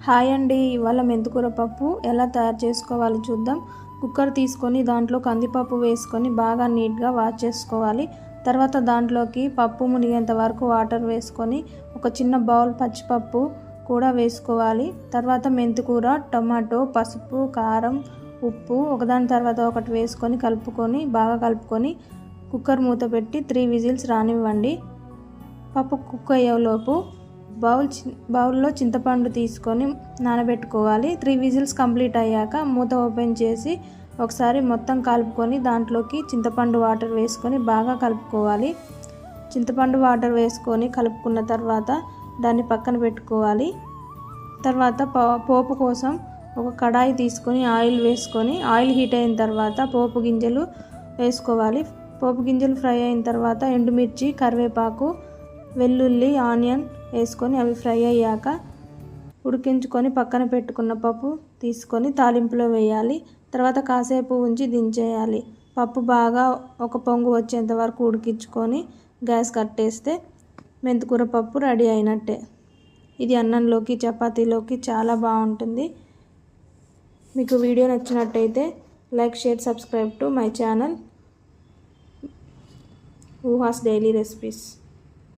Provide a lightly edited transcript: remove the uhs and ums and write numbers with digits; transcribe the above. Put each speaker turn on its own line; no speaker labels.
Hi అండి, ఇవాళ మెంతికూర పప్పు ఎలా తయారు చేసుకోవాలో చూద్దాం. కుక్కర్ తీసుకొని దాంట్లో కందిపప్పు వేసుకొని బాగా నీట్గా వాష్ చేసుకోవాలి. తర్వాత దాంట్లోకి పప్పు మునిగేంత వరకు వాటర్ వేసుకొని ఒక చిన్న బౌల్ పచ్చిపప్పు కూడా వేసుకోవాలి. తర్వాత మెంతికూర, టమాటో, పసుపు, కారం, ఉప్పు ఒకదాని తర్వాత ఒకటి వేసుకొని బాగా కలుపుకొని కుక్కర్ మూత పెట్టి 3 విజిల్స్ రానివ్వండి. పప్పు కుక్ అయ్యేలోపు బౌల్లో చింతపండు తీసుకొని నానబెట్టుకోవాలి. 3 విజిల్స్ కంప్లీట్ అయ్యాక మూత ఓపెన్ చేసి ఒకసారి మొత్తం కలుపుకొని దాంట్లోకి చింతపండు వాటర్ వేసుకొని బాగా కలుపుకోవాలి. చింతపండు వాటర్ వేసుకొని కలుపుకున్న తర్వాత దాన్ని పక్కన పెట్టుకోవాలి. తర్వాత పోపు కోసం ఒక కడాయి తీసుకొని ఆయిల్ వేసుకొని ఆయిల్ హీట్ అయిన తర్వాత పోపు గింజలు వేసుకోవాలి. పోపు గింజలు ఫ్రై అయిన తర్వాత ఎండుమిర్చి, కరివేపాకు, వెల్లుల్లి, ఆనియన్ వేసుకొని అవి ఫ్రై అయ్యాక ఉడికించుకొని పక్కన పెట్టుకున్న పప్పు తీసుకొని తాలింపులో వేయాలి. తర్వాత కాసేపు ఉంచి దించేయాలి. పప్పు బాగా ఒక పొంగు వచ్చేంత వరకు ఉడికించుకొని గ్యాస్ కట్టేస్తే మెంతికూర పప్పు రెడీ అయినట్టే. ఇది అన్నంలోకి, చపాతీలోకి చాలా బాగుంటుంది. మీకు వీడియో నచ్చినట్టయితే like, share, subscribe to my channel Oohas daily recipes.